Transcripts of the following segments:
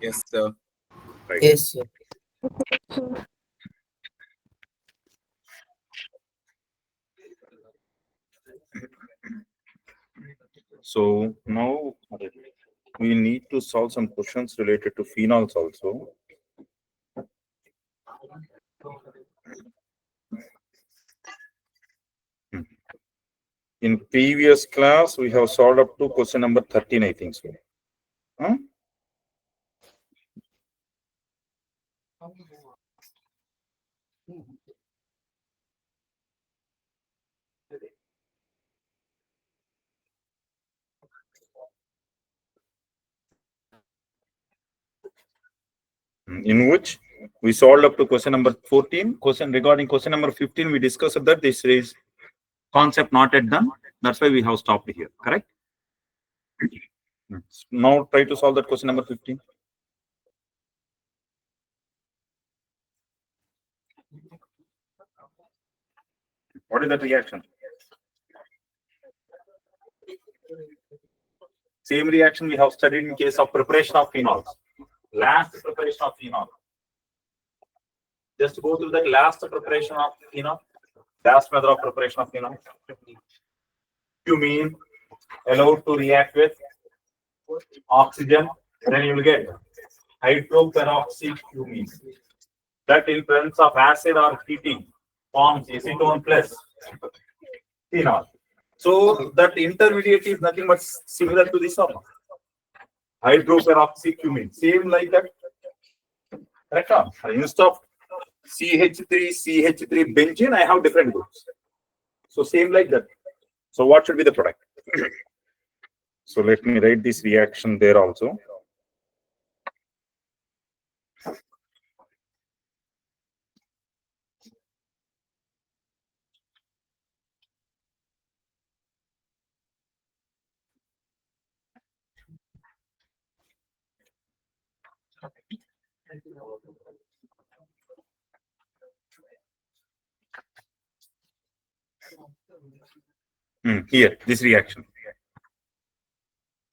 Yes, sir. Right. Yes, sir. So now we need to solve some questions related to phenols also. Hmm. In previous class, we have solved up to question number 13, I think so. Huh? In which we solved up to question number 14. Question regarding question number 15, we discussed that this is concept not yet done. That's why we have stopped here. Correct? Now try to solve that question number 15. What is that reaction? Same reaction we have studied in case of preparation of phenols. Last preparation of phenol. Just go through that last preparation of phenol. Last method of preparation of phenol. Cumene allowed to react with oxygen, then you will get hydroperoxycumene. That in presence of acid or heating forms acetone plus phenol. So that intermediate is nothing but similar to this one. Hydroperoxycumene. Same like that. Correct? Instead of CH3 benzene, I have different groups. So same like that. So what should be the product? So let me write this reaction there also. Here, this reaction.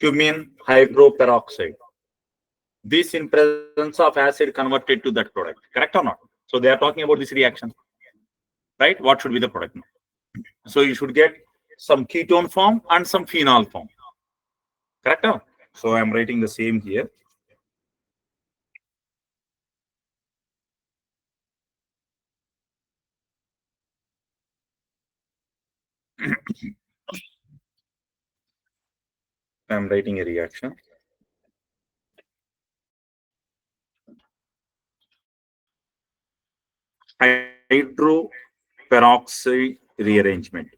Cumene hydroperoxide. This in presence of acid converted to that product. Correct or not? So they are talking about this reaction. Right? What should be the product? So you should get some ketone form and some phenol form. Correct? So I'm writing the same here. I'm writing a reaction. Hydroperoxide rearrangement.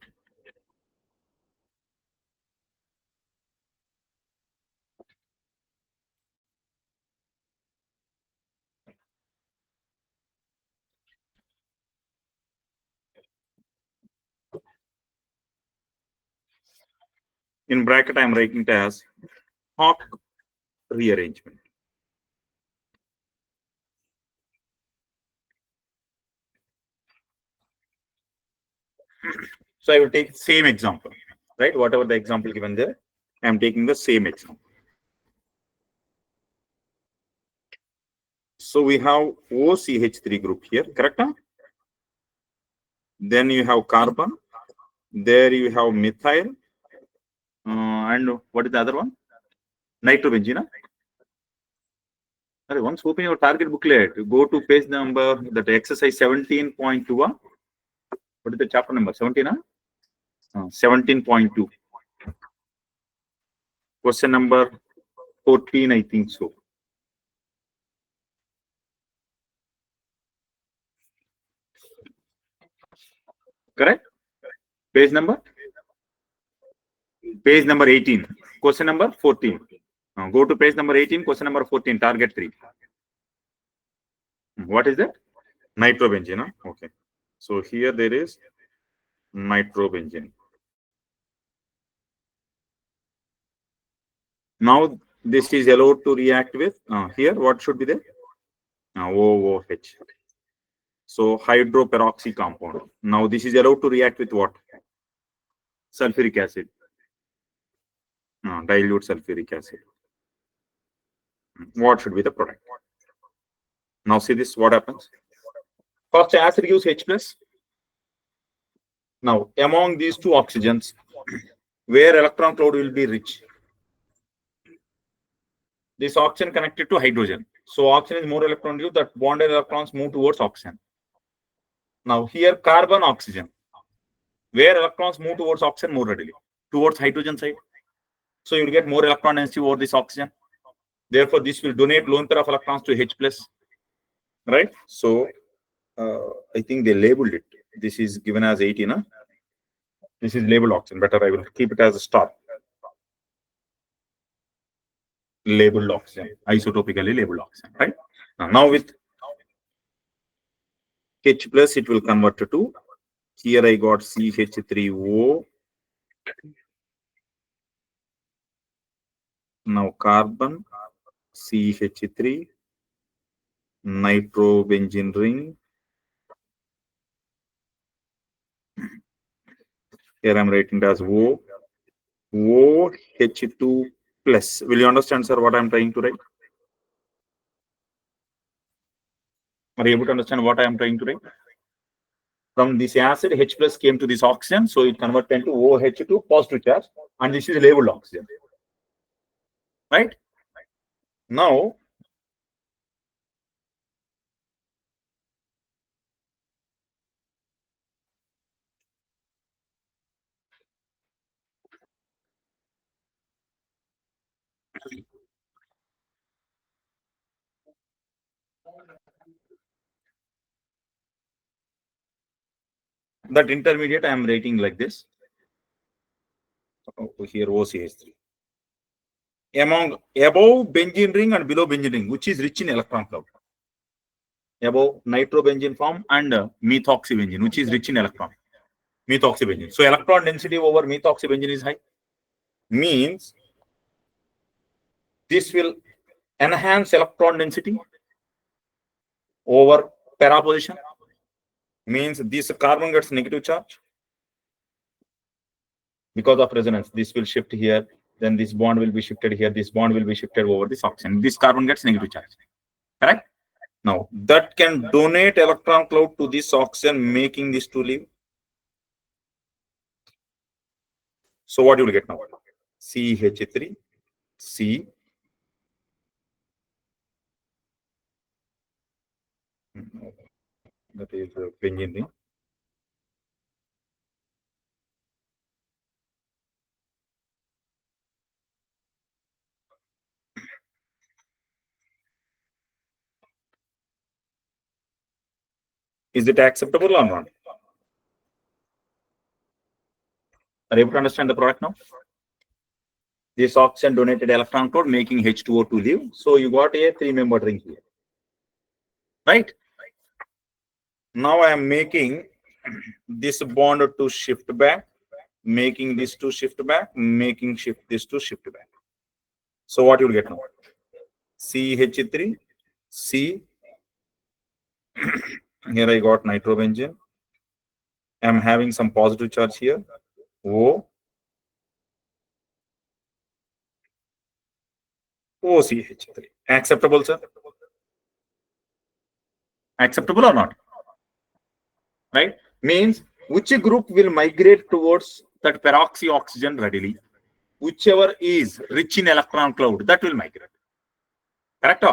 In bracket, I'm writing it as Hawk rearrangement. So I will take same example, right? Whatever the example given there, I'm taking the same example. So we have OCH3 group here, correct? Then you have carbon. There you have methyl. And what is the other one? Nitrobenzene. Once open your target booklet, go to page number, that exercise 17.2. What is the chapter number? 17? 17.2. Question number 14, I think so. Correct? Page number? Page number 18. Question number 14. Go to page number 18, question number 14, target 3. What is that? Nitrobenzene. Okay. So here there is nitrobenzene. Now this is allowed to react with, here what should be there? OOH. So hydroperoxy compound. Now this is allowed to react with what? Sulfuric acid. Dilute sulfuric acid. What should be the product? Now see this, what happens? First acid gives H plus. Now among these two oxygens, where electron cloud will be rich, this oxygen connected to hydrogen. So oxygen is more electron due, that bonded electrons move towards oxygen. Now here carbon oxygen, where electrons move towards oxygen more readily, towards hydrogen side. So you will get more electron density over this oxygen. Therefore, this will donate lone pair of electrons to H plus. Right? So I think they labeled it. This is given as 18. Huh? This is labeled oxygen. Better I will keep it as a star. Labeled oxygen, isotopically labeled oxygen. Right? Now with H plus, it will convert to, here I got CH3O. Now carbon, CH3, nitrobenzene ring. Here I'm writing it as O, OH2 plus. Will you understand, sir, what I'm trying to write? Are you able to understand what I am trying to write? From this acid, H plus came to this oxygen, so it converted into OH2 positive charge, and this is labeled oxygen. Right? Now, that intermediate I am writing like this. Oh, here OCH3. Above benzene ring and below benzene ring, which is rich in electron cloud. Above nitrobenzene form and methoxybenzene, which is rich in electron. Methoxybenzene. So electron density over methoxybenzene is high. Means this will enhance electron density over para position. Means this carbon gets negative charge. Because of resonance, this will shift here, then this bond will be shifted here, this bond will be shifted over this oxygen. This carbon gets negative charge. Correct? Now, that can donate electron cloud to this oxygen, making this to leave. So what you will get now? CH3, C. That is benzene ring. Is it acceptable or not? Are you able to understand the product now? This oxygen donated electron cloud, making H2O to leave. So you got a 3-membered ring here. Right? Now I am making this bond to shift back, making this to shift back, making this to shift back. So what you will get now? CH3, C. Here I got nitrobenzene. I am having some positive charge here. O. OCH3. Acceptable, sir? Acceptable or not? Right? Means which group will migrate towards that peroxy oxygen readily? Whichever is rich in electron cloud, that will migrate. Correct?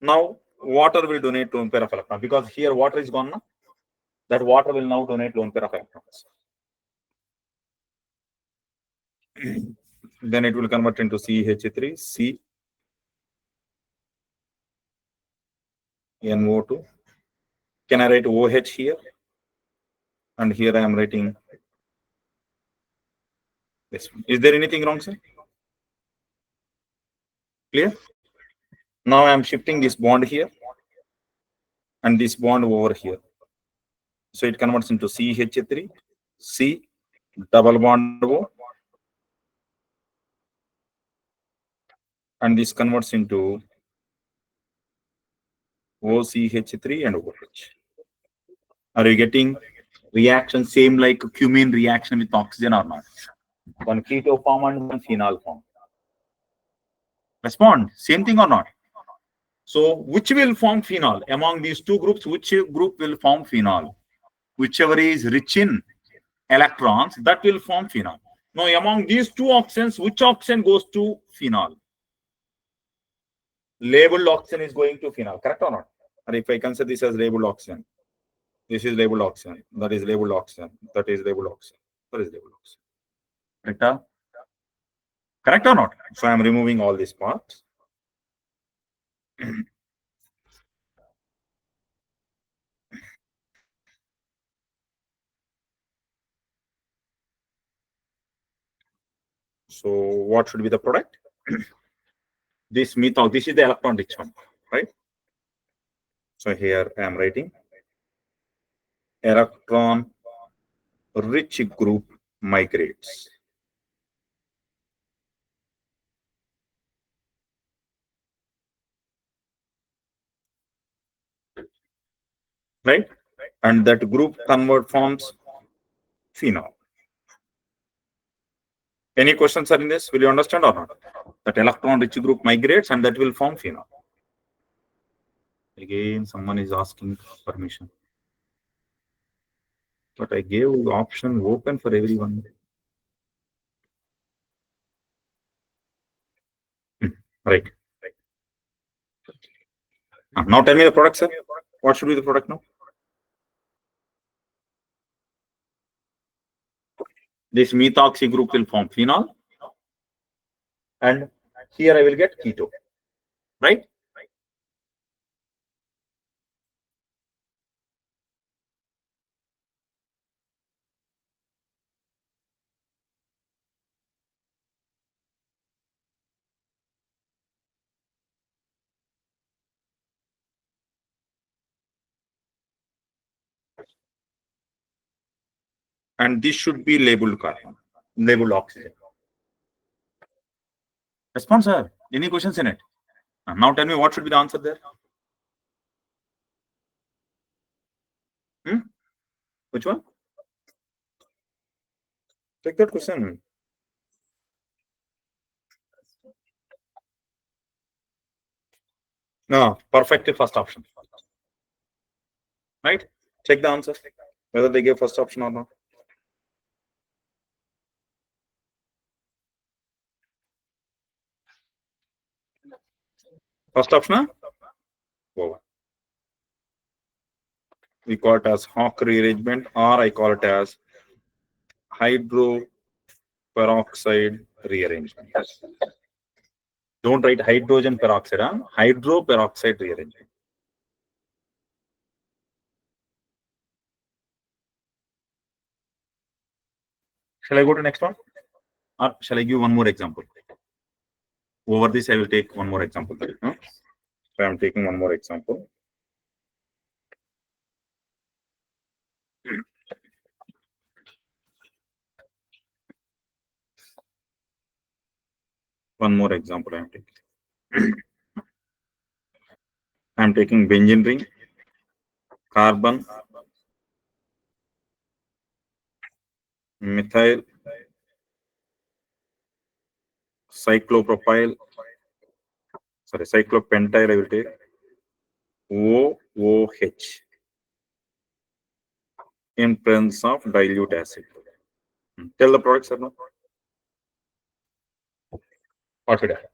Now, water will donate lone pair of electrons because here water is gone now. That water will now donate lone pair of electrons. Then it will convert into CH3, C, NO2. Can I write OH here? And here I am writing this one. Is there anything wrong, sir? Clear? Now I am shifting this bond here and this bond over here. So it converts into CH3, C, double bond O, and this converts into OCH3 and OH. Are you getting reaction same like cumene reaction with oxygen or not? One keto form and one phenol form. Respond. Same thing or not? So which will form phenol? Among these two groups, which group will form phenol? Whichever is rich in electrons, that will form phenol. Now, among these two oxygens, which oxygen goes to phenol? Labeled oxygen is going to phenol, correct or not? And if I consider this as labeled oxygen, this is labeled oxygen, that is labeled oxygen, that is labeled oxygen, that is labeled oxygen. Correct? Correct or not? So I am removing all these parts. So what should be the product? This methyl, this is the electron rich one, right? So here I am writing electron rich group migrates. Right? And that group forms phenol. Any questions are in this? Will you understand or not? That electron rich group migrates and that will form phenol. Again, someone is asking permission. But I gave the option open for everyone. Right. Now tell me the product, sir. What should be the product now? This methoxy group will form phenol. And here I will get keto. Right? And this should be labeled carbon, labeled oxygen. Response, sir. Any questions in it? Now tell me what should be the answer there? Which one? Take that question. No, perfectly first option. Right? Check the answer. Whether they gave first option or not. First option, huh? Over. We call it as Hawk rearrangement, or I call it as hydroperoxide rearrangement. Don't write hydrogen peroxide, huh? Hydroperoxide rearrangement. Shall I go to next one? Or shall I give one more example? Over this, I will take one more example. Huh? So I am taking one more example. One more example I am taking. I am taking benzene ring, carbon, methyl, cyclopropyl, sorry, cyclopentyl I will take, OOH in presence of dilute acid. Tell the products, sir, no? What should I have?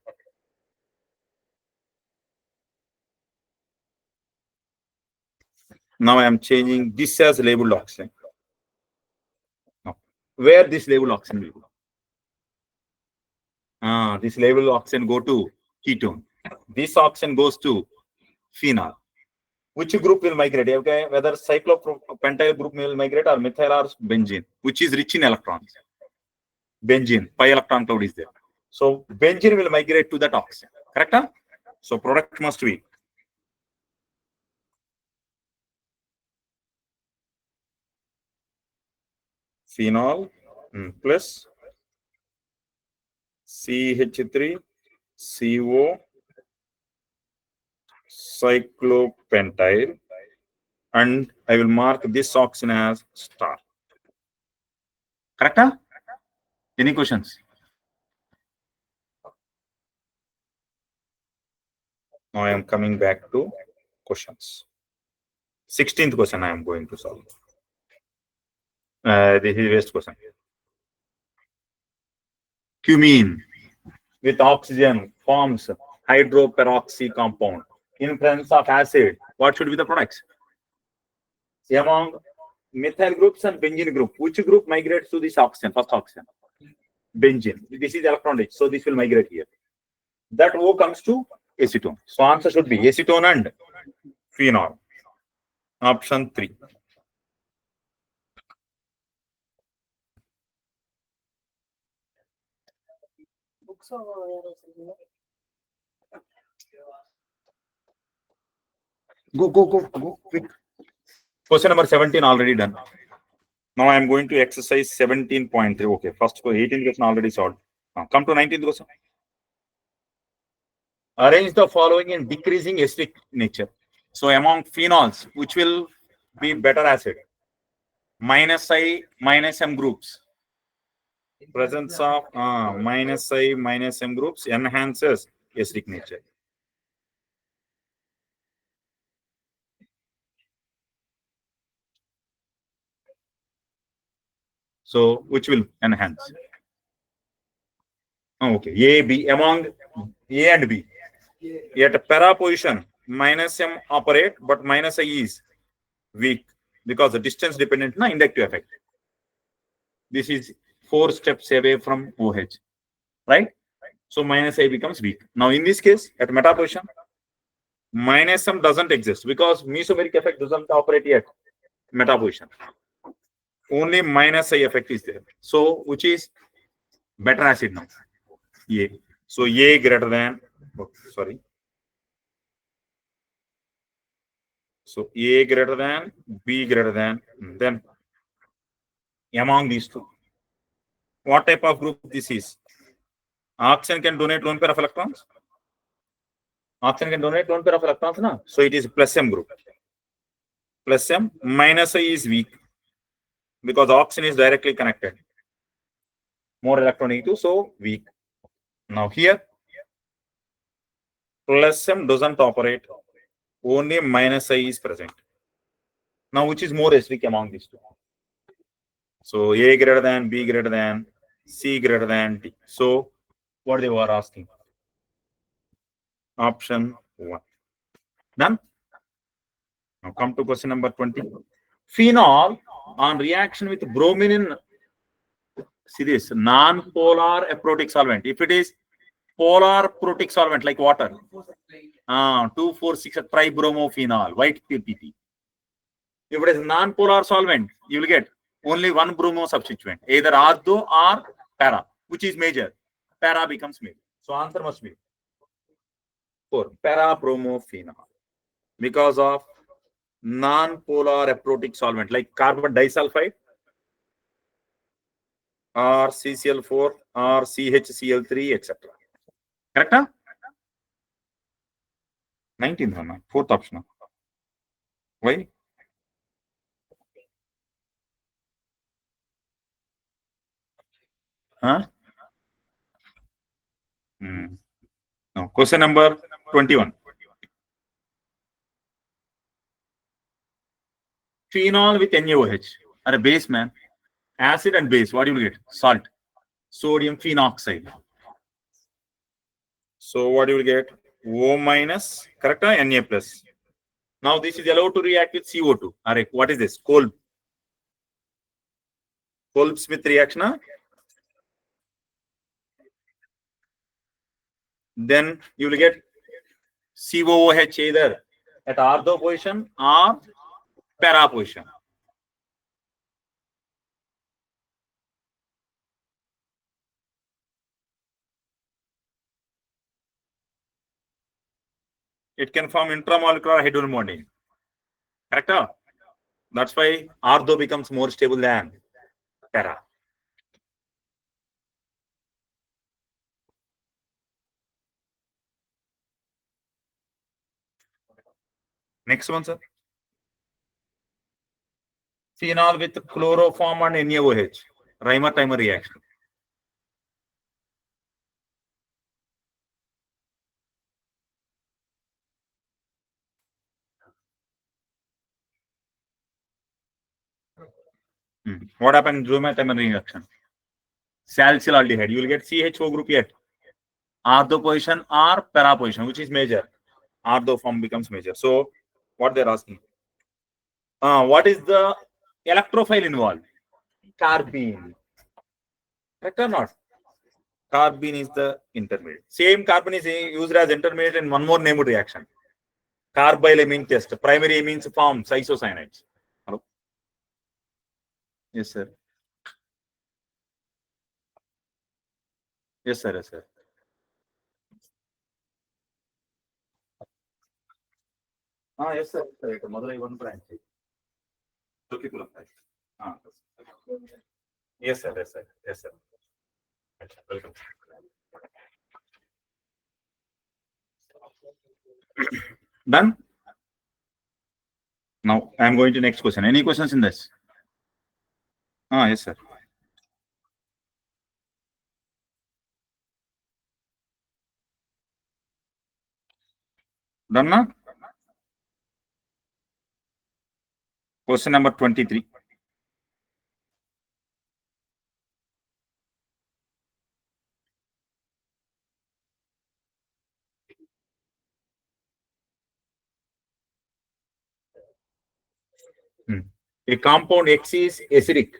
Now I am changing this as labeled oxygen. Now, where this labeled oxygen will go? This labeled oxygen go to ketone. This oxygen goes to phenol. Which group will migrate? Okay, whether cyclopentyl group will migrate or methyl or benzene, which is rich in electrons. Benzene, pi electron cloud is there. So benzene will migrate to that oxygen. Correct? Huh? So product must be phenol plus CH3 CO cyclopentyl, and I will mark this oxygen as star. Correct? Huh? Any questions? Now I am coming back to questions. 16th question I am going to solve. This is waste question. Cumene with oxygen forms hydroperoxy compound in presence of acid. What should be the products? Among methyl groups and benzene group, which group migrates to this oxygen? First oxygen, benzene. This is electron rich, so this will migrate here. That O comes to acetone. So answer should be acetone and phenol. Option 3. Go quick. Question number 17 already done. Now I am going to exercise 17.3. Okay, first 18th question already solved. Now come to 19th question. Arrange the following in decreasing acidic nature. So among phenols, which will be better acid? Minus I, minus M groups. Presence of minus I, minus M groups enhances acidic nature. So which will enhance? Okay, A, B. Among A and B, at para position, minus M operate, but minus I is weak because the distance dependent na inductive effect. This is 4 steps away from OH, right? So minus I becomes weak. Now in this case, at meta position, minus M doesn't exist because mesomeric effect doesn't operate yet. Meta position. Only minus I effect is there. So which is better acid now? A. So A greater than, sorry. So A greater than, B greater than, then among these two. What type of group this is? Oxygen can donate lone pair of electrons. Oxygen can donate lone pair of electrons, na? So it is plus M group. Plus M minus I is weak because oxygen is directly connected. More electronegative, so weak. Now here, plus M doesn't operate. Only minus I is present. Now which is more acidic among these two? So A greater than, B greater than, C greater than D. So what they were asking? Option 1. Done? Now come to question number 20. Phenol on reaction with bromine in, see this, non-polar aprotic solvent. If it is polar protic solvent like water, 2,4,6 tribromophenol, white PPT. If it is non-polar solvent, you will get only one bromo substituent, either ortho or para, which is major. Para becomes major. So answer must be 4, para-bromophenol, because of non-polar aprotic solvent like carbon disulfide or CCl4 or CHCl3, etc. Correct? Huh? 19th one, 4th option. Why? Huh? No. Question number 21. Phenol with NaOH are a base, man. Acid and base. What do you get? Salt. Sodium phenoxide. So what you will get? O minus, correct? Na plus. Now this is allowed to react with CO2. Alright, what is this? Kolb-Smith reaction. Huh? Then you will get COOH either at ortho position or para position. It can form intramolecular hydrogen bonding. Correct? That's why ortho becomes more stable than para. Next one, sir. Phenol with chloroform and NaOH. Reimer-Timer reaction. What happened in bromethymine reaction? Salicylaldehyde. You will get CHO group yet. Ortho position or para position, which is major. Ortho form becomes major. So what they're asking? What is the electrophile involved? Carbene. Correct or not? Carbene is the intermediate. Same carbon is used as intermediate in one more named reaction. Carbylamine test. Primary amines forms isocyanates. Hello? Yes, sir. Yes, sir. Yes, sir. Yes, sir. Madurai one branch. Tulkikulam branch. Yes, sir. Yes, sir. Yes, sir. Welcome. Done? Now I am going to next question. Any questions in this? Yes, sir. Done now? Question number 23. A compound X is acidic,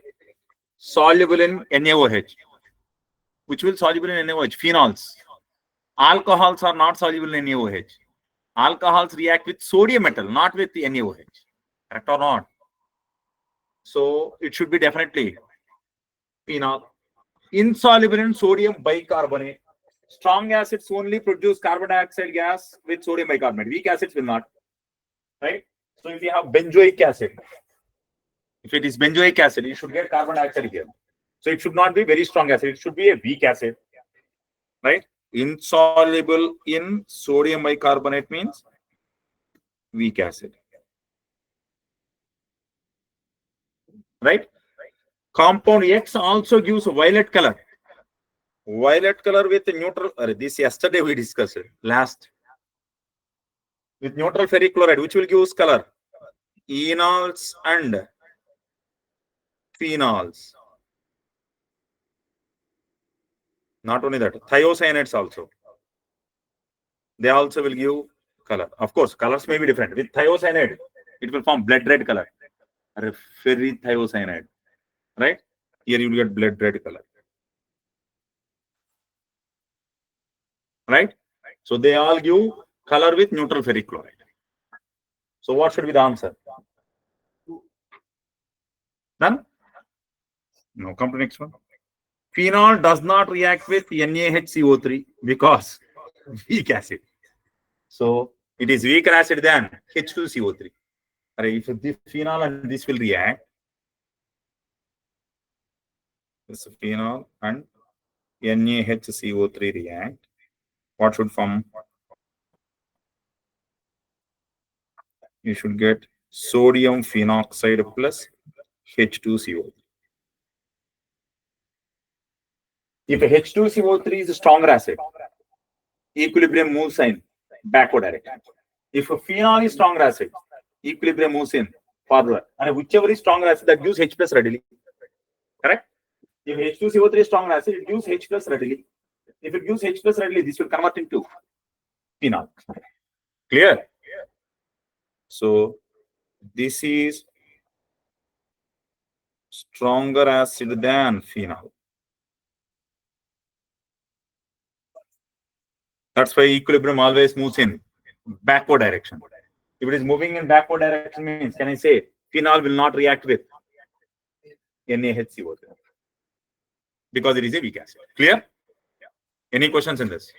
soluble in NaOH. Which will soluble in NaOH? Phenols. Alcohols are not soluble in NaOH. Alcohols react with sodium metal, not with the NaOH. Correct or not? So it should be definitely phenol. Insoluble in sodium bicarbonate. Strong acids only produce carbon dioxide gas with sodium bicarbonate. Weak acids will not. Right? So if you have benzoic acid, if it is benzoic acid, you should get carbon dioxide here. So it should not be very strong acid. It should be a weak acid. Right? Insoluble in sodium bicarbonate means weak acid. Right? Compound X also gives violet color. Violet color with neutral. This yesterday we discussed last. With neutral ferric chloride, which will give color? Enols and phenols. Not only that, thiocyanates also. They also will give color. Of course, colors may be different. With thiocyanate, it will form blood red color. Ferrithiocyanate. Right? Here you will get blood red color. Right? So they all give color with neutral ferric chloride. So what should be the answer? Done? No, come to next one. Phenol does not react with NaHCO3 because weak acid. So it is weaker acid than H2CO3. If this phenol and this will react, this phenol and NaHCO3 react, what should form? You should get sodium phenoxide plus H2CO3. If H2CO3 is a stronger acid, equilibrium moves in backward direction. If a phenol is stronger acid, equilibrium moves in forward. And whichever is stronger acid, that gives H plus readily. Correct? If H2CO3 is stronger acid, it gives H plus readily. If it gives H plus readily, this will convert into phenol. Clear? So this is stronger acid than phenol. That's why equilibrium always moves in backward direction. If it is moving in backward direction, means can I say phenol will not react with NaHCO3 because it is a weak acid. Clear? Any questions in this?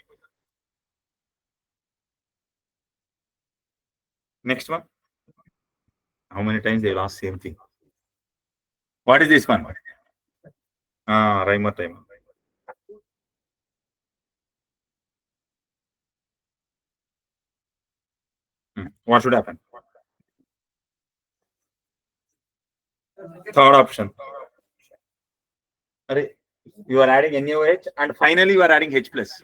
Next one. How many times they will ask same thing? What is this one? Reimer timer. What should happen? Third option. You are adding NaOH and finally you are adding H plus.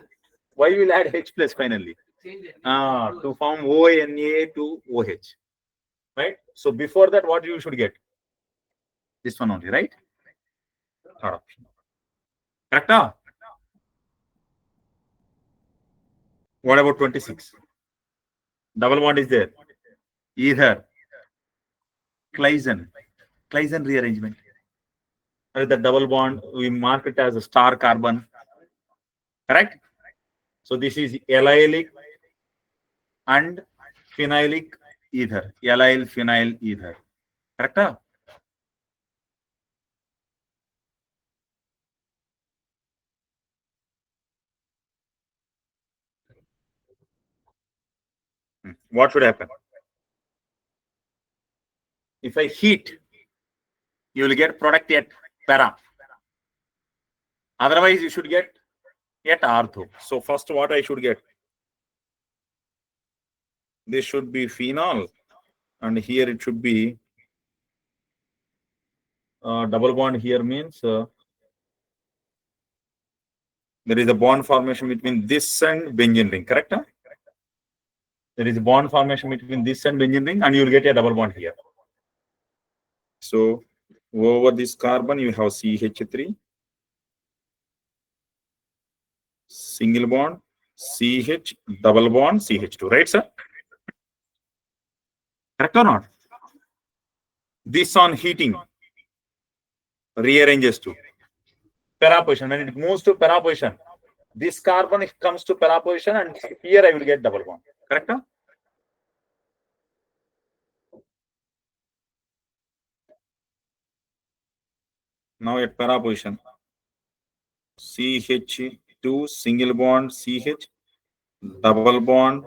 Why you will add H plus finally? To form ONA to OH. Right? So before that, what you should get? This one only, right? Third option. Correct? What about 26? Double bond is there. Either Claisen rearrangement. The double bond, we mark it as a star carbon. Correct? So this is allylic and phenylic ether. Allyl phenyl ether. Correct? What should happen? If I heat, you will get product at para. Otherwise, you should get at ortho. So first, what I should get? This should be phenol, and here it should be double bond. Here means there is a bond formation between this and benzene ring. Correct? There is a bond formation between this and benzene ring, and you will get a double bond here. So over this carbon, you have CH3, single bond, CH, double bond, CH2, right, sir? Correct or not? This on heating rearranges to para position. When it moves to para position, this carbon comes to para position, and here I will get double bond. Correct? Now at para position, CH2 single bond CH, double bond.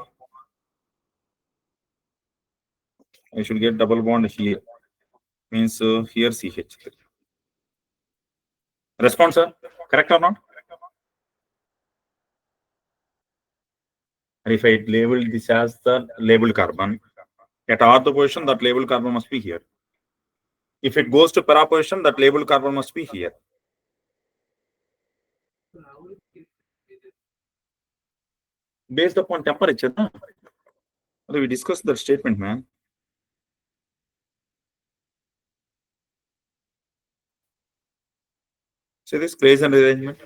I should get double bond here. Means here CH3. Response, sir? Correct or not? And if I label this as the labeled carbon, at ortho position, that labeled carbon must be here. If it goes to para position, that labeled carbon must be here. Based upon temperature, no? We discussed that statement, man. So this Claisen rearrangement.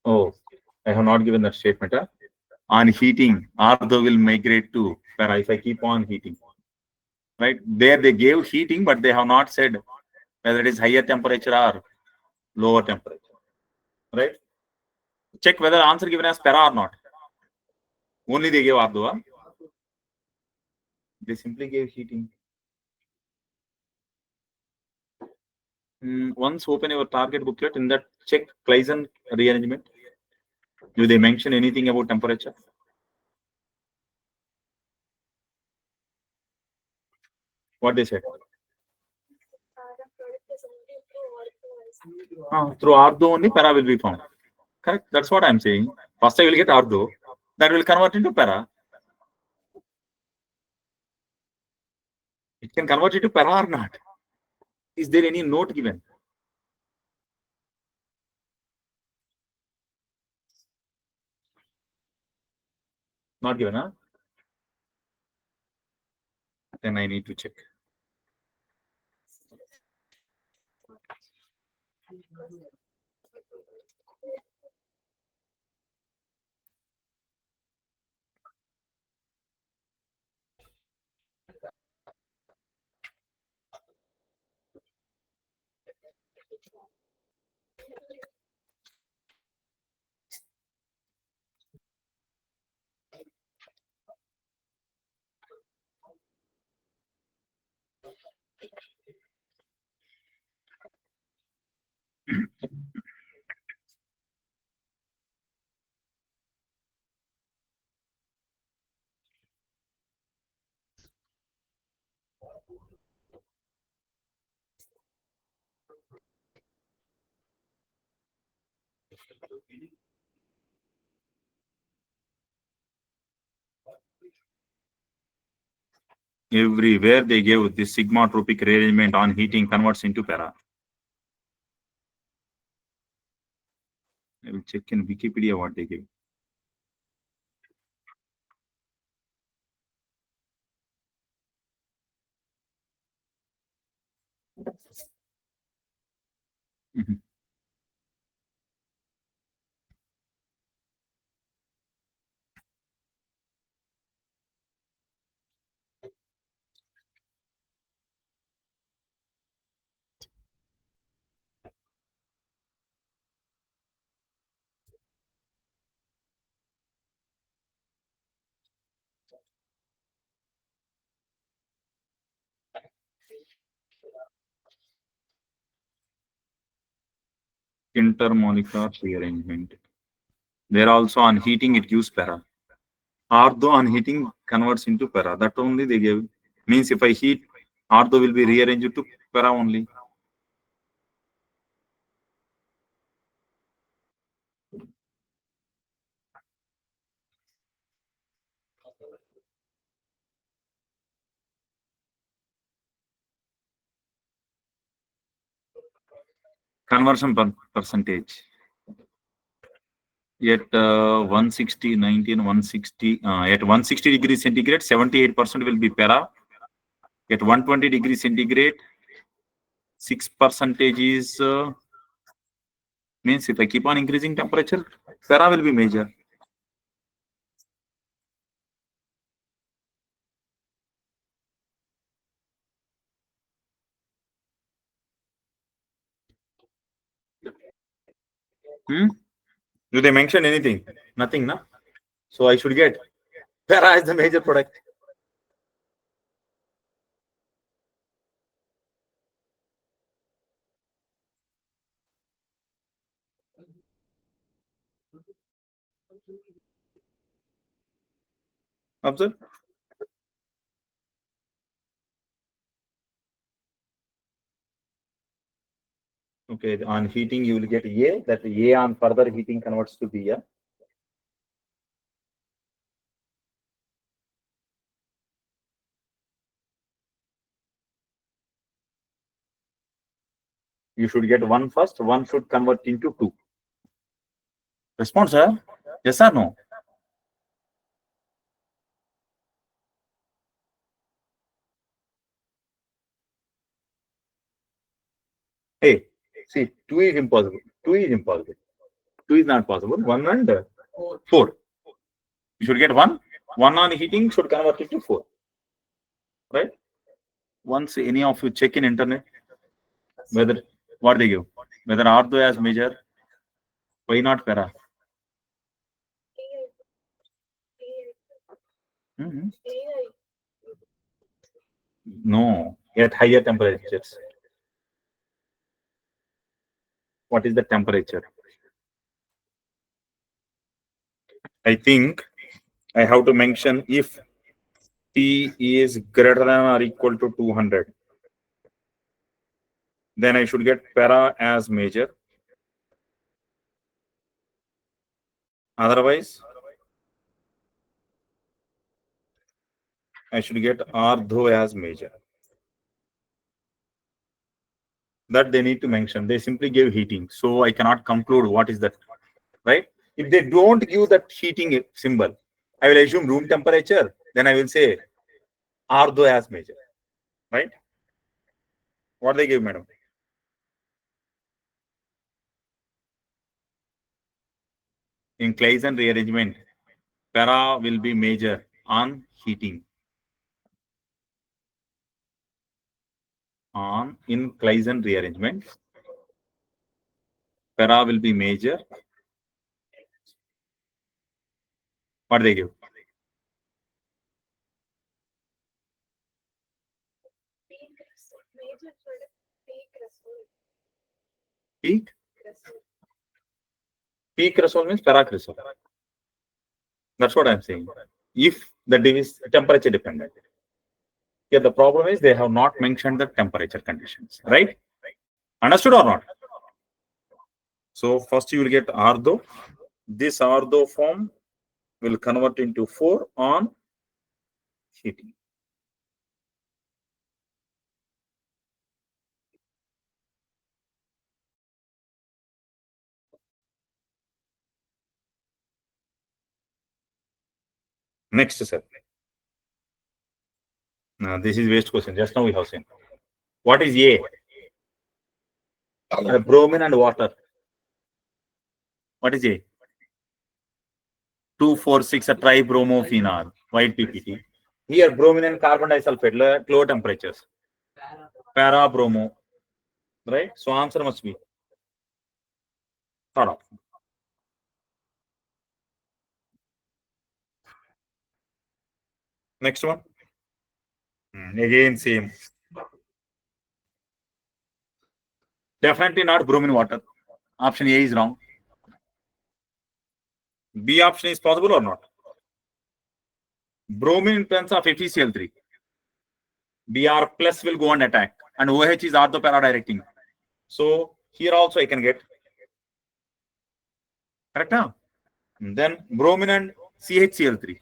Oh, I have not given that statement. Huh? On heating, ortho will migrate to para if I keep on heating. Right? There they gave heating, but they have not said whether it is higher temperature or lower temperature. Right? Check whether answer given as para or not. Only they gave ortho. Huh? They simply gave heating. Once open your target booklet, in that check Claisen rearrangement. Do they mention anything about temperature? What they said? Through ortho only para will be found. Correct? That's what I'm saying. First I will get ortho, that will convert into para. It can convert into para or not. Is there any note given? Not given, huh? Then I need to check. Everywhere they gave this sigma-tropic rearrangement on heating converts into para. I will check in Wikipedia what they give. intermolecular rearrangement. There also on heating it gives para. Ortho on heating converts into para. That only they gave. Means if I heat, ortho will be rearranged to para only. Conversion percentage. At 160, 19, 160, at 160 degrees centigrade, 78% will be para. At 120 degrees centigrade, 6% is means if I keep on increasing temperature, para will be major. Do they mention anything? Nothing, no? So I should get para is the major product. Observe. Okay, on heating you will get A. That A on further heating converts to B. Yeah? You should get one first. One should convert into two. Response, sir? Yes or no? Hey, see, two is impossible. Two is impossible. Two is not possible. One and four. You should get one. One on heating should convert into four. Right? Once any of you check in internet, whether what they give, whether ortho as major, why not para? No, at higher temperatures. What is the temperature? I think I have to mention if T is greater than or equal to 200, then I should get para as major. Otherwise, I should get ortho as major. That they need to mention. They simply gave heating. So I cannot conclude what is that, right? If they don't give that heating symbol, I will assume room temperature. Then I will say ortho as major, right? What they give, madam? In Claisen rearrangement, para will be major on heating. In Claisen rearrangement, para will be major. What they give? Peak? Peak cresol means para cresol. That's what I'm saying. If the is temperature dependent. Yeah, the problem is they have not mentioned the temperature conditions, right? Understood or not? So first you will get ortho. This ortho form will convert into 4 on heating. Next, sir. Now, this is waste question. Just now we have seen. What is A? Bromine and water. What is A? 2,4,6 a tribromophenol, white PPT. Here, bromine and carbon disulfide, low temperatures. Para bromo. Right? So answer must be thought of. Next one. Again, same. Definitely not bromine water. Option A is wrong. B option is possible or not? Bromine in presence of FeCl3. Br plus will go and attack, and OH is ortho para directing. So here also I can get correct now. Then bromine and CHCl3.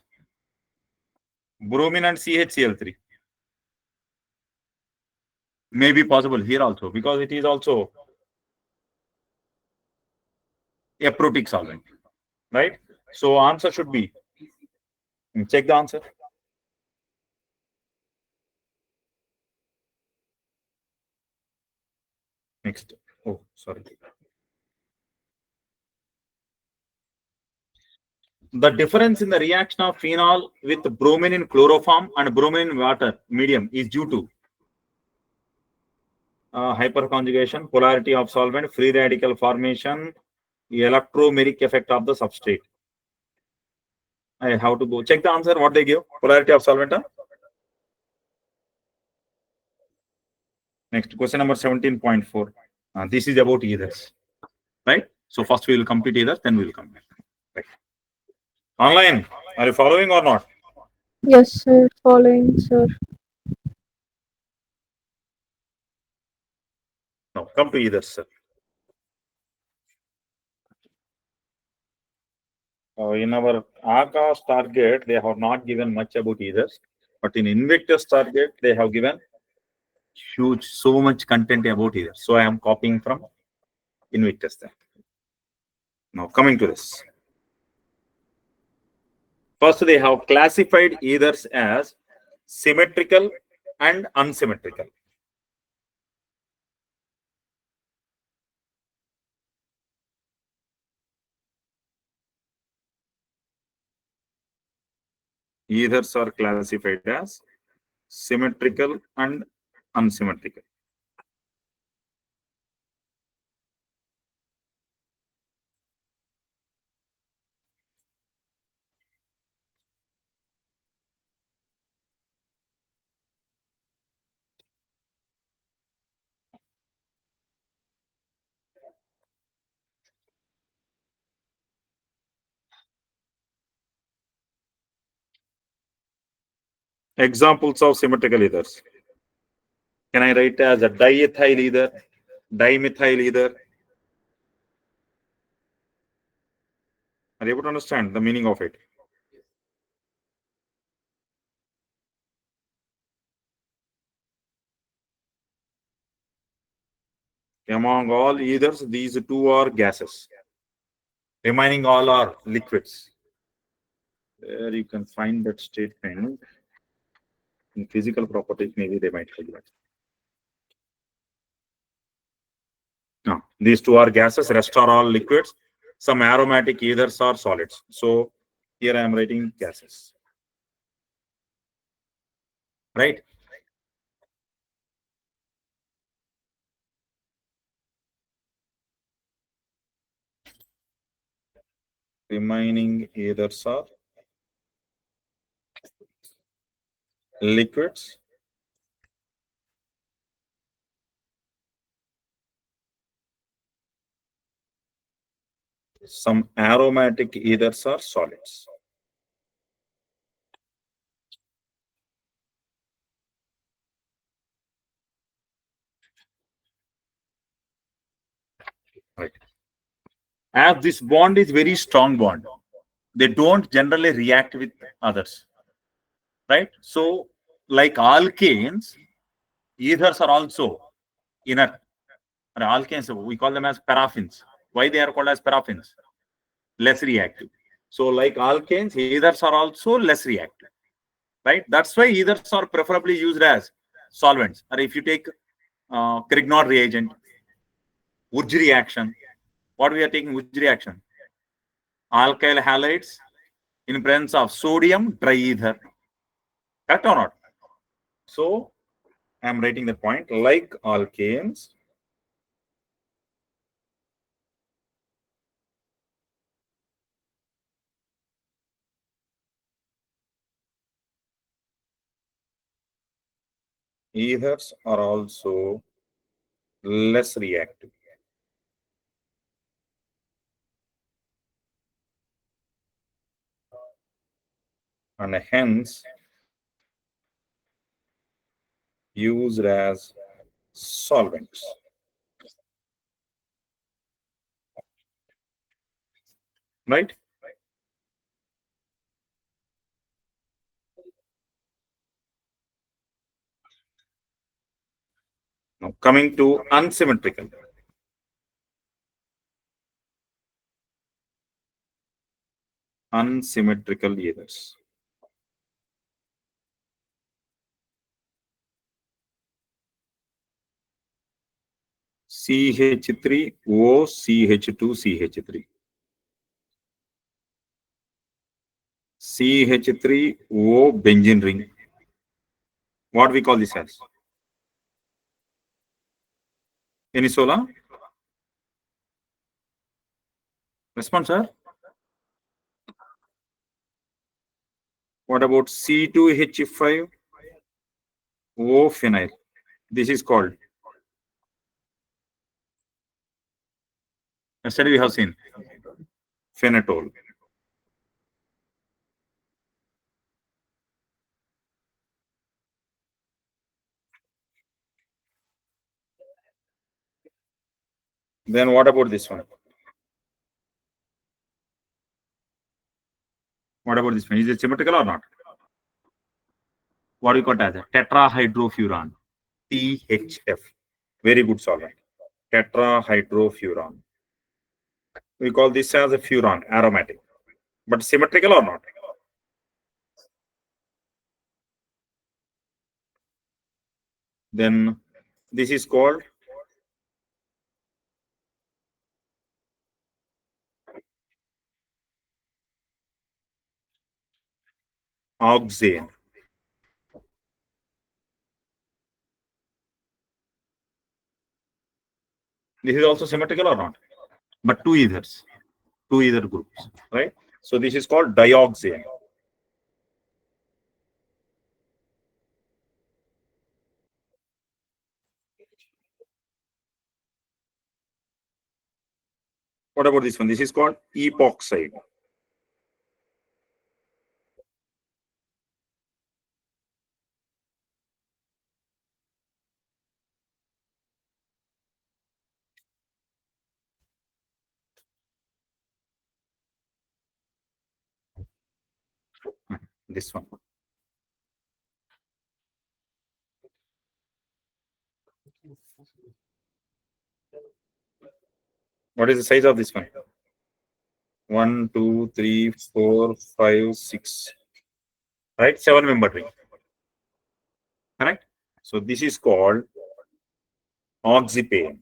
Bromine and CHCl3 may be possible here also because it is also a protic solvent, right? So answer should be, check the answer. Next. Oh, sorry. The difference in the reaction of phenol with bromine in chloroform and bromine in water medium is due to hyperconjugation, polarity of solvent, free radical formation, electromeric effect of the substrate. I have to go check the answer. What they give? Polarity of solvent. Next question number 17.4. This is about ethers, right? So first we will complete ethers, then we will come back. Right. Online, are you following or not? Yes, sir. Following, sir. No, come to ethers, sir. In our Akash target, they have not given much about ethers, but in Invictus target, they have given huge, so much content about ethers. So I am copying from Invictus there. Now coming to this. First, they have classified ethers as symmetrical and unsymmetrical. Ethers are classified as symmetrical and unsymmetrical. Examples of symmetrical ethers. Can I write as a diethyl ether, dimethyl ether? Are you able to understand the meaning of it? Among all ethers, these two are gases. Remaining all are liquids. There you can find that statement. In physical properties, maybe they might have that. No, these two are gases, rest are all liquids. Some aromatic ethers are solids. So here I am writing gases. Right? Remaining ethers are liquids. Some aromatic ethers are solids. Right. As this bond is very strong bond, they don't generally react with others. Right? So, like alkanes, ethers are also inert. Alkanes, we call them as paraffins. Why they are called as paraffins? Less reactive. So, like alkanes, ethers are also less reactive. Right? That's why ethers are preferably used as solvents. Or if you take Grignard reagent, Wurz reaction, what we are taking Wurz reaction? Alkyl halides in presence of sodium triether. Correct or not? So I am writing the point like alkanes. Ethers are also less reactive. and hence used as solvents. Right? Now coming to unsymmetrical. Unsymmetrical ethers. CH3O CH2 CH3. CH3O benzene ring. What we call this as? Any solar? Response, sir? What about C2H5O phenyl? This is called. Yesterday we have seen phenol. Then what about this one? What about this one? Is it symmetrical or not? What do you call it as a tetrahydrofuran? THF. Very good solvent. Tetrahydrofuran. We call this as a furan, aromatic. But symmetrical or not? Then this is called oxane. This is also symmetrical or not? But two ethers, two ether groups, right? So this is called dioxane. What about this one? This is called epoxide. This one. What is the size of this one? 1, 2, 3, 4, 5, 6. Right? 7-member ring. Correct? So this is called oxipane.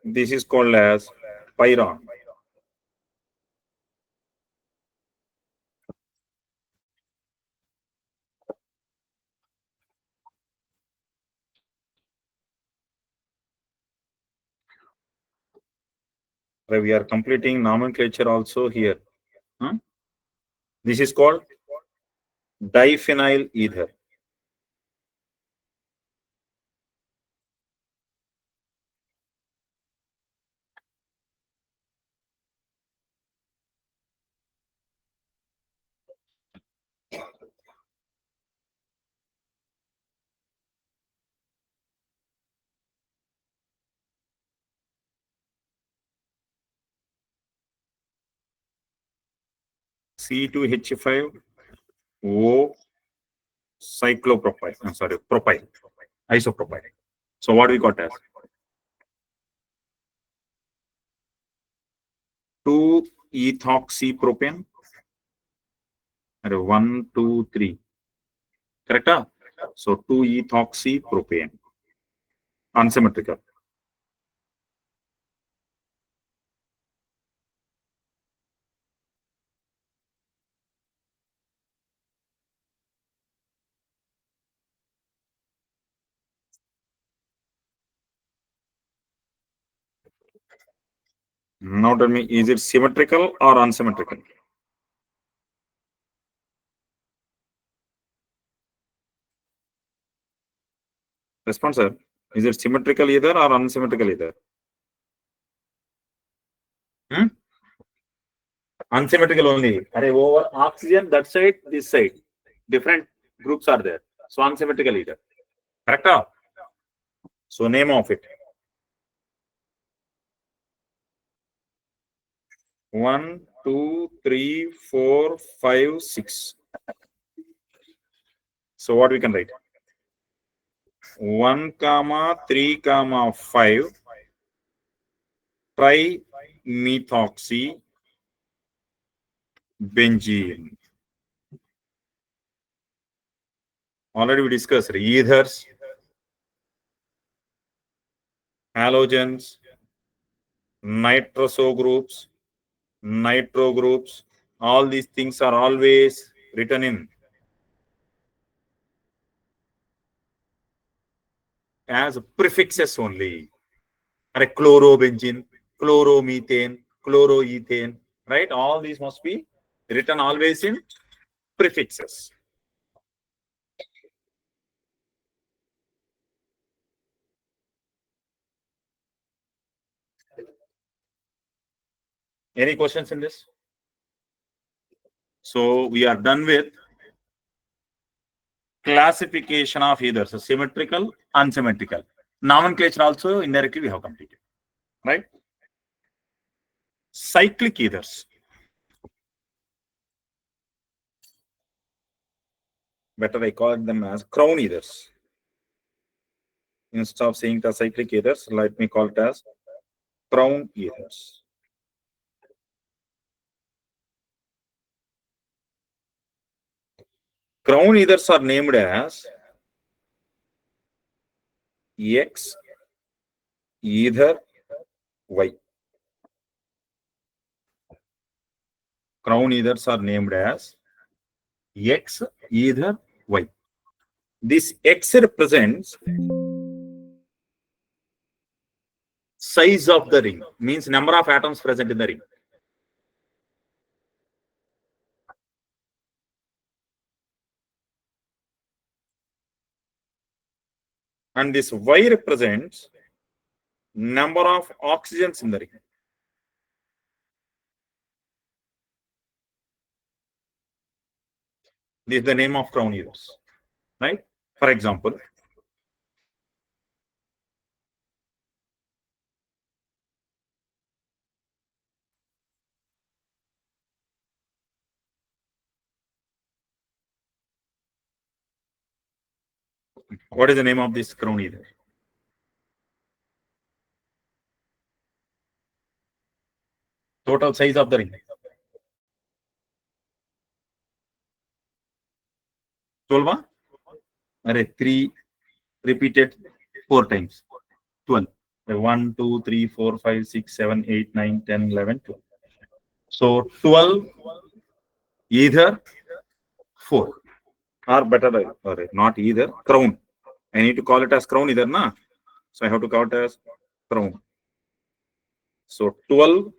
This is called as pyron. We are completing nomenclature also here. Huh? This is called diphenyl ether. C2H5O cyclopropyl. Sorry, propyl. Isopropyl. So what we got as 2-ethoxypropane. 1, 2, 3. Correct? Huh? So 2-ethoxypropane. Unsymmetrical. Now tell me, is it symmetrical or unsymmetrical? Response, sir. Is it symmetrical either or unsymmetrical either? Hmm? Unsymmetrical only. Over oxygen, that side, this side. Different groups are there. So unsymmetrical either. Correct? So name of it. 1, 2, 3, 4, 5, 6. So what we can write? 1, 3, 5. Trimethoxy benzene. Already we discussed ethers, halogens, nitroso groups, nitro groups. All these things are always written in as prefixes only. Chlorobenzene, chloromethane, chloroethane, right? All these must be written always in prefixes. Any questions in this? So we are done with classification of either so symmetrical, unsymmetrical. Nomenclature also indirectly we have completed, right? Cyclic ethers. Better I call them as crown ethers. Instead of saying the cyclic ethers, let me call it as crown ethers. Crown ethers are named as X ether Y. Crown ethers are named as X ether Y. This X represents size of the ring, means number of atoms present in the ring. And this Y represents number of oxygens in the ring. This is the name of crown ethers, right? For example, what is the name of this crown ether? Total size of the ring. 12? 3 repeated 4 times. 12. 1, 2, 3, 4, 5, 6, 7, 8, 9, 10, 11, 12. So 12 either 4. Or better, or not either, crown. I need to call it as crown either, na? So I have to call it as crown. So 12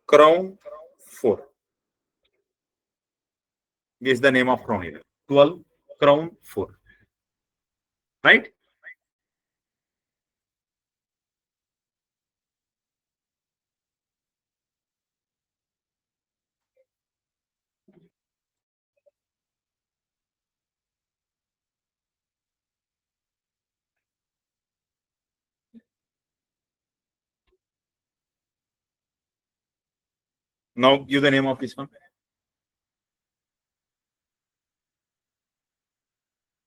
crown 4. This is the name of crown either. 12 crown 4. Right? Now give the name of this one.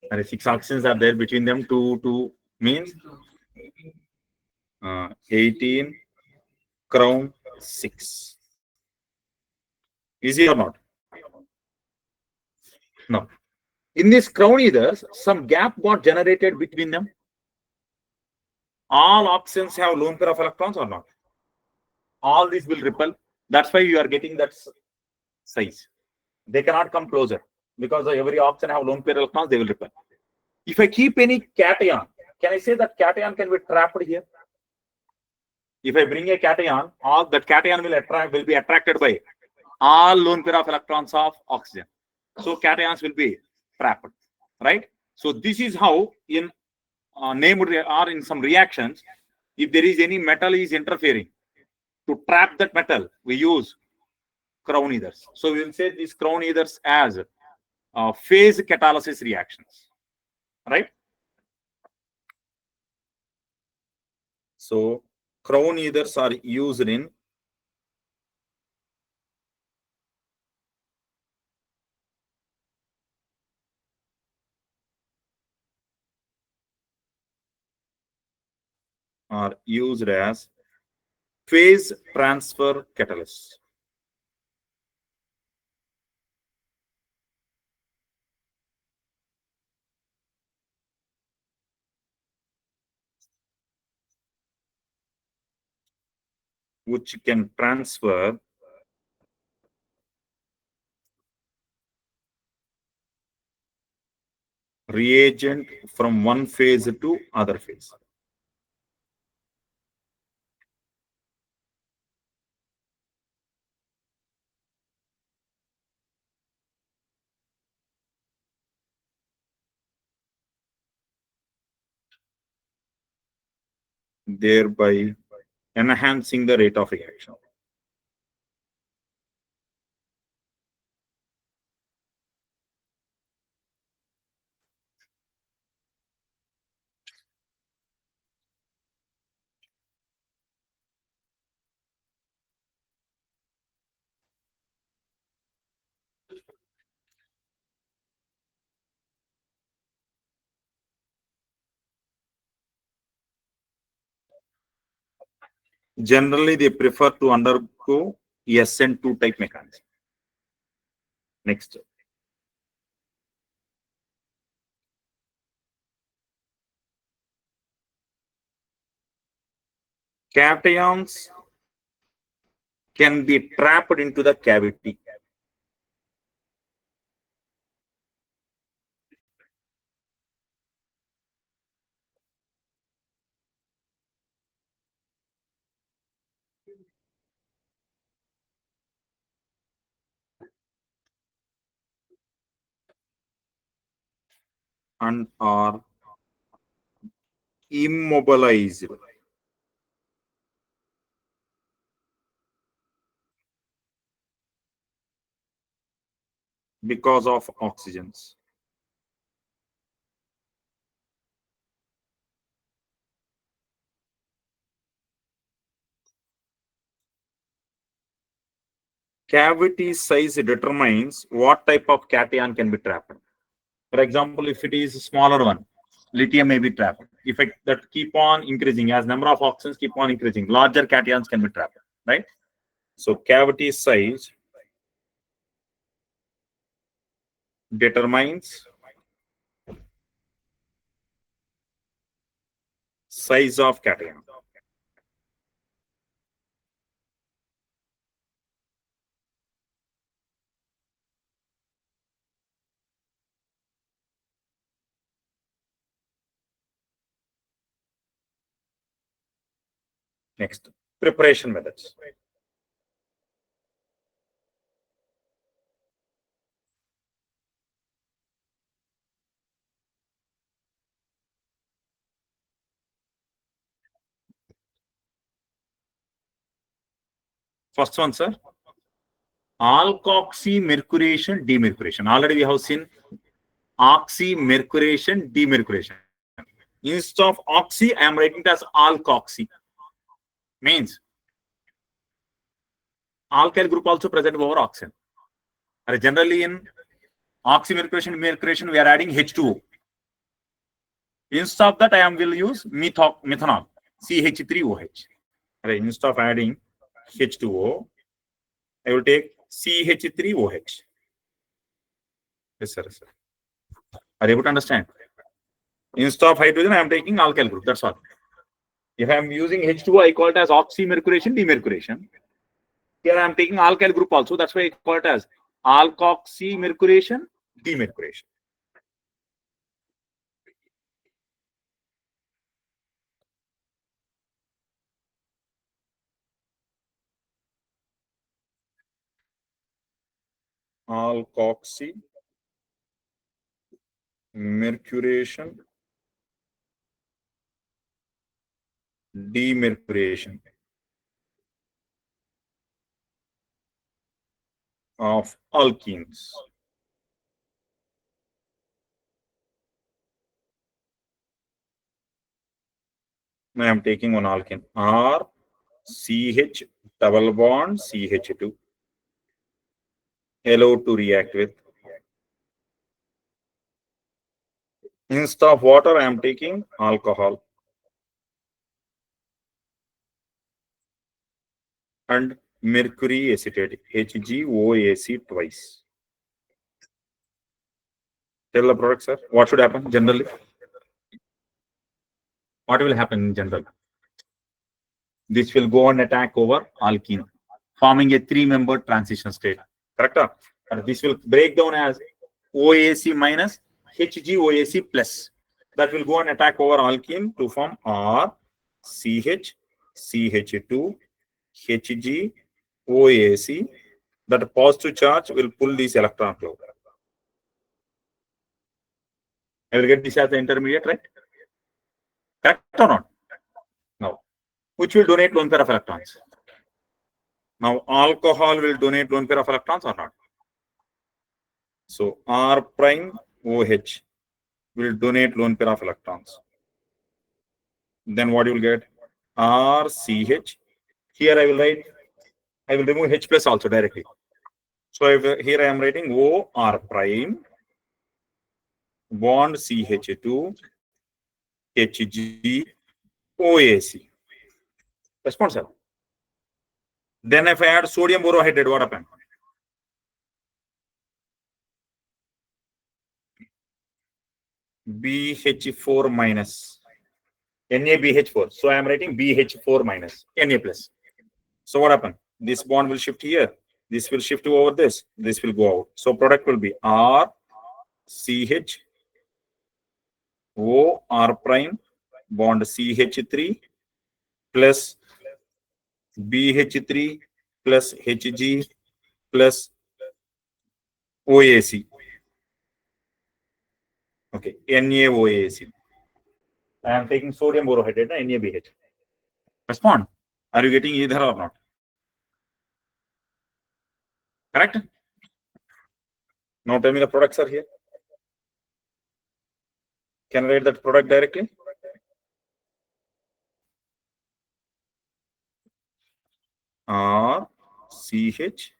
And 6 oxygens are there between them. 2 means 18 crown 6. Easy or not? No. In this crown ethers, some gap got generated between them. All oxygens have lone pair of electrons or not? All these will repel. That's why you are getting that size. They cannot come closer because every oxygen have lone pair electrons, they will repel. If I keep any cation, can I say that cation can be trapped here? If I bring a cation, all that cation will be attracted by all lone pair of electrons of oxygen. So cations will be trapped, right? So this is how in or in some reactions, if there is any metal is interfering, to trap that metal, we use crown ethers. So we will say these crown ethers as phase catalysis reactions, right? So crown ethers are used in are used as phase transfer catalysts, which can transfer reagent from one phase to other phase. Thereby enhancing the rate of reaction. Generally, they prefer to undergo SN2 type mechanism. Next, cations can be trapped into the cavity. And are immobilized because of oxygens. Cavity size determines what type of cation can be trapped. For example, if it is a smaller one, lithium may be trapped. If that keep on increasing as number of oxygens keep on increasing, larger cations can be trapped, right? So cavity size determines size of cation. Next, preparation methods. First one, sir, alkoxymercuration demercuration. Already we have seen oxymercuration demercuration. Instead of oxy, I am writing it as alkoxy. Means alkyl group also present over oxygen. Generally in oxymercuration demercuration, we are adding H2O. Instead of that, I will use methanol, CH3OH. Instead of adding H2O, I will take CH3OH. Yes, sir. Yes, sir. Are you able to understand? Instead of hydrogen, I am taking alkyl group. That's all. If I am using H2O, I call it as oxymercuration demercuration. Here I am taking alkyl group also. That's why I call it as alkoxymercuration demercuration. Alkoxy mercuration, demercuration of alkenes. Now I am taking one alkene R CH double bond CH2. Allow to react with. Instead of water, I am taking alcohol and mercury acetate HgOAc twice. Tell the product, sir. What should happen generally? What will happen in general? This will go and attack over alkene, forming a three-member transition state. Correct? And this will break down as OAC minus HgOAc plus. That will go and attack over alkene to form R, CH, CH2, Hg, OAC. That positive charge will pull this electron cloud. I will get this as the intermediate, right? Correct or not? Now, which will donate lone pair of electrons. Now, alcohol will donate lone pair of electrons or not? So, R prime OH will donate lone pair of electrons. Then what you will get? RCH. Here I will write, I will remove H plus also directly. So, if, here I am writing OR prime bond CH2 Hg OAC. Response, sir. Then if I add sodium borohydride, what happens? BH4 minus NaBH4. So I am writing BH4 minus Na plus. So what happened? This bond will shift here. This will shift over this. This will go out. So product will be R CH O R prime bond CH3 plus BH3 plus Hg plus OAC. Okay, NaOAC. I am taking sodium borohydride, NaBH. Respond. Are you getting either or not? Correct? Now tell me the products are here. Can I write that product directly? R CH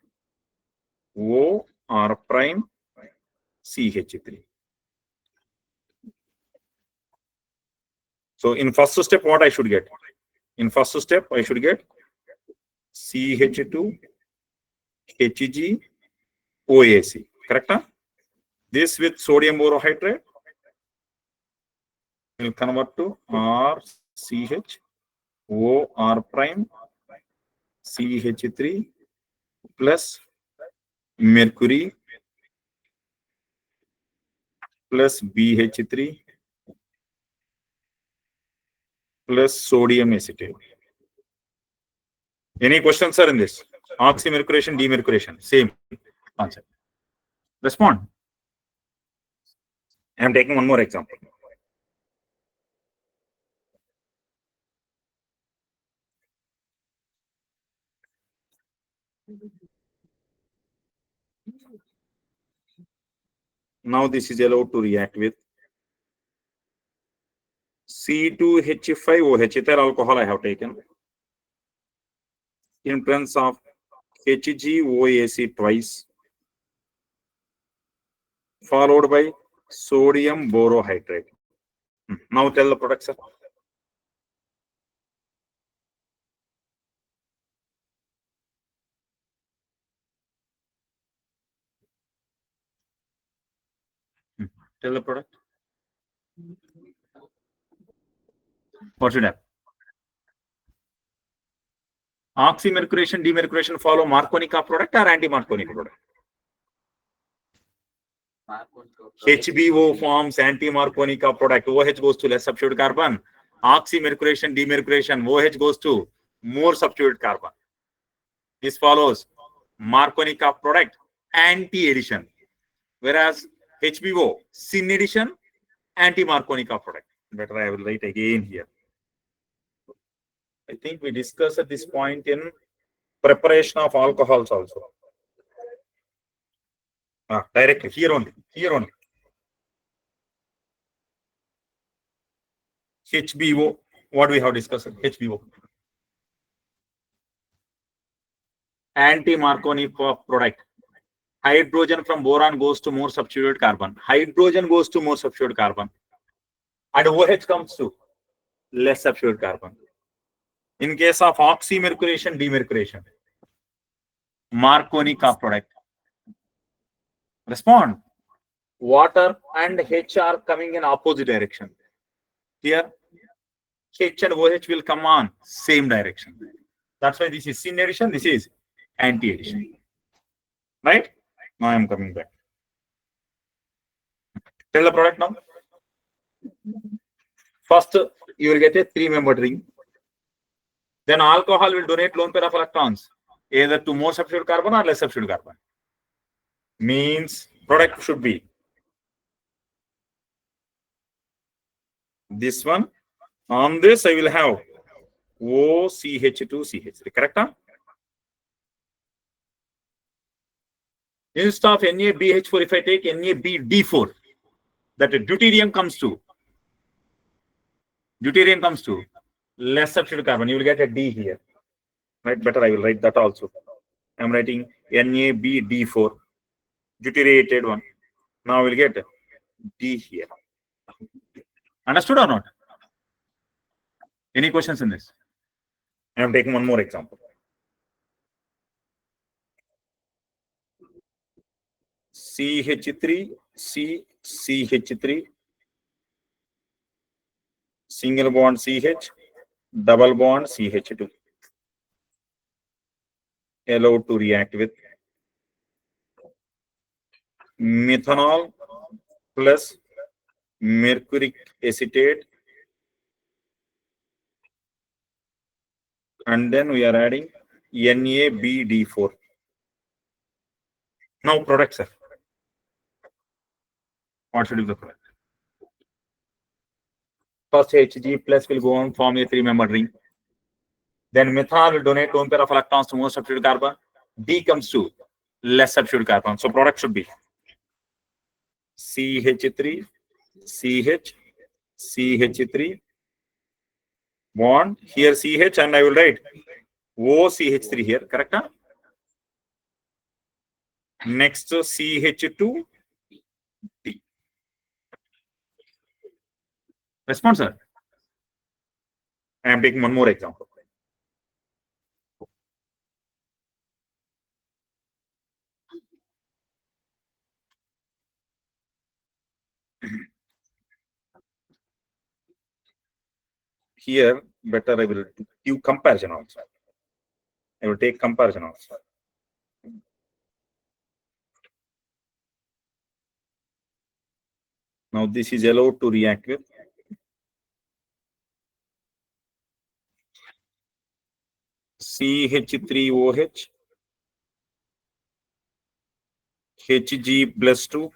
O R prime CH3. So in first step, what I should get? In first step, I should get CH2 Hg OAC. Correct? Huh? This with sodium borohydride will convert to RCH O R prime CH3 plus mercury plus BH3 plus sodium acetate. Any questions, sir, in this? Oxymercuration, demercuration, same concept. Respond. I am taking one more example. Now this is allowed to react with C2H5OH, ethyl alcohol I have taken in presence of HgOAc twice, followed by sodium borohydride. Now tell the product, sir. Tell the product. What should happen? Oxymercuration, demercuration follow Marconi-Ka product or anti-Marconi product? HBO forms anti-Marconi-Ka product. OH goes to less substituted carbon. Oxymercuration, demercuration, OH goes to more substituted carbon. This follows Marconi-Ka product anti-addition. Whereas HBO, syn addition, anti-Marconi product. Better I will write again here. I think we discussed at this point in preparation of alcohols also. Directly here only. HBO. What we have discussed? HBO. Anti-Marconi product. Hydrogen from boron goes to more substituted carbon. Hydrogen goes to more substituted carbon. And OH comes to less substituted carbon. In case of oxymercuration, demercuration, Marconi product. Respond. Water and H are coming in opposite direction. Here, H and OH will come on same direction. That's why this is syn addition, this is anti-addition. Right? Now I am coming back. Tell the product now. First, you will get a 3-membered ring. Then alcohol will donate lone pair of electrons either to more substituted carbon or less substituted carbon. Means product should be this one. On this, I will have OCH2CH3. Correct? Huh? Instead of NaBH4, if I take NaBD4, that deuterium comes to less substituted carbon. You will get a D here. Right? Better I will write that also. I am writing NaBD4, deuterated one. Now we will get D here. Understood or not? Any questions in this? I am taking one more example. CH3, CH3, single bond CH, double bond CH2. Allowed to react with methanol plus mercuric acetate, and then we are adding NaBD4. Now product, sir. What should be the product? First Hg plus will go on form a 3-membered ring. Then methanol will donate lone pair of electrons to more substituted carbon. D comes to less substituted carbon. So product should be CH3, CH, CH3, bond, here CH, and I will write OCH3 here, correct? Huh? Next CH2, D. Response, sir. I am taking one more example. Here, better I will give comparison also. I will take comparison also. Now this is allowed to react with CH3OH, Hg plus 2,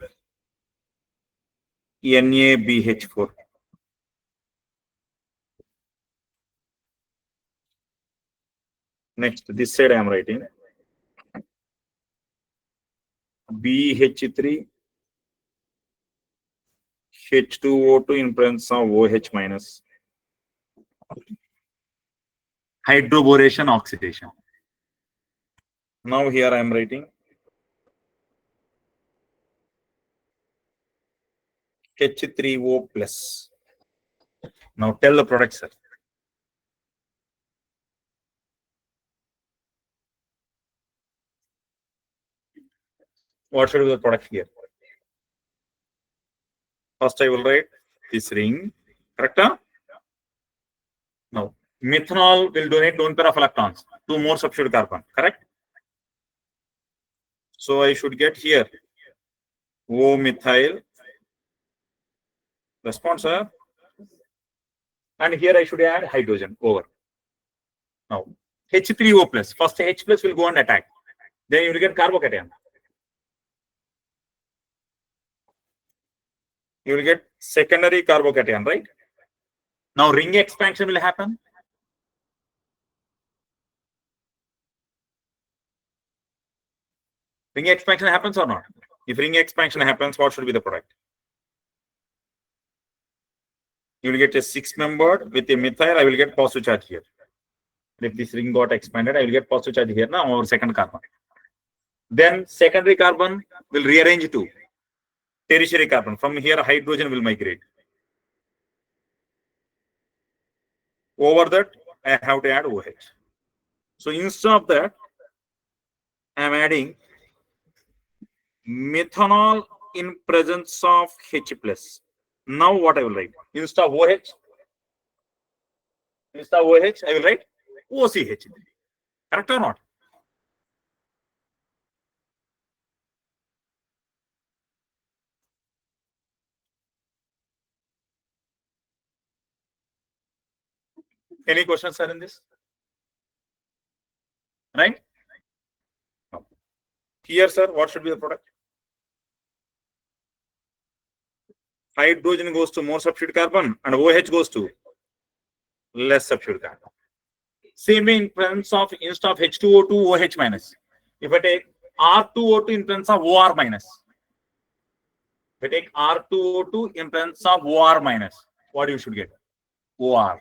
NaBH4. Next, this side I am writing BH3, H2O2 in presence of OH minus. Hydroboration oxidation. Now here I am writing H3O plus. Now tell the product, sir. What should be the product here? First I will write this ring, correct? Huh? Now methanol will donate lone pair of electrons to more substituted carbon, correct? So I should get here O methyl. Response, sir. And here I should add hydrogen over. Now H3O plus. First H plus will go and attack. Then you will get carbocation. You will get secondary carbocation, right? Now ring expansion will happen. Ring expansion happens or not? If ring expansion happens, what should be the product? You will get a 6-membered with a methyl. I will get positive charge here. If this ring got expanded, I will get positive charge here now, or second carbon. Then secondary carbon will rearrange to tertiary carbon. From here, hydrogen will migrate. Over that, I have to add OH. So instead of that, I am adding methanol in presence of H plus. Now what I will write? Instead of OH, I will write OCH. Correct or not? Any questions, sir, in this? Right? Here, sir, what should be the product? Hydrogen goes to more substitute carbon and OH goes to less substitute carbon. Same way in presence of instead of H2O2, OH minus. If I take R2O2 in presence of OR minus. If I take R2O2 in presence of OR minus, what you should get? OR.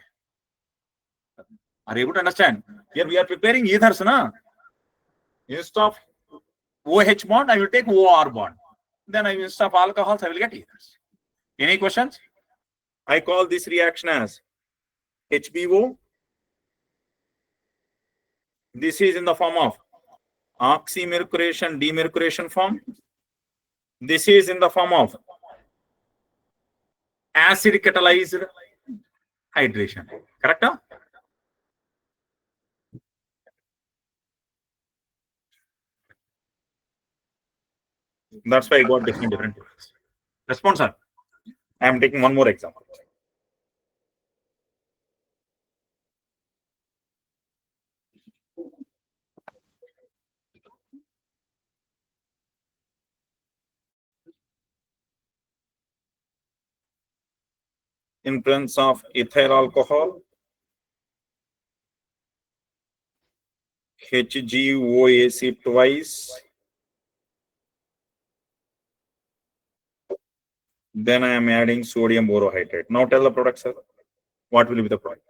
Are you able to understand? Here we are preparing ethers, na? Instead of OH bond, I will take OR bond. Then I will, instead of alcohols, I will get ethers. Any questions? I call this reaction as HBO. This is in the form of oxymercuration, demercuration form. This is in the form of acid catalyzed hydration. Correct? Huh? That's why I got different products. Response, sir. I am taking one more example. In presence of ethyl alcohol, HgOAc twice. Then I am adding sodium borohydrate. Now tell the product, sir. What will be the product?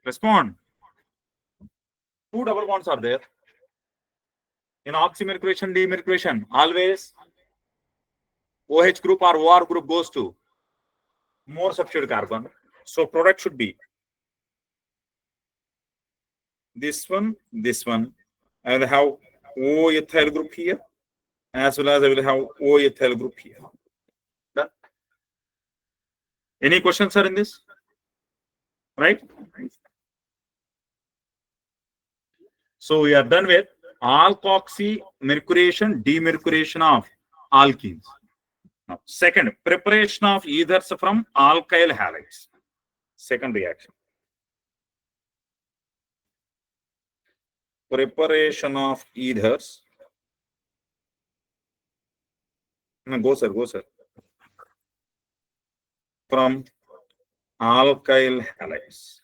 Respond. Two double bonds are there. In oxymercuration, demercuration, always OH group or OR group goes to more substitute carbon. So product should be this one, this one. I will have O ethyl group here, as well as I will have O ethyl group here. Done. Any questions, sir, in this? Right? So we are done with alkoxymercuration, demercuration of alkenes. Now, second, preparation of ethers from alkyl halides. Second reaction. Preparation of ethers. No, go, sir, go, sir. From alkyl halides.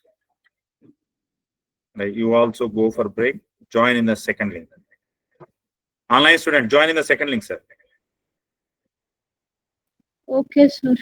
Like you also go for break. Join in the second link. Online student, join in the second link, sir. Okay, sir.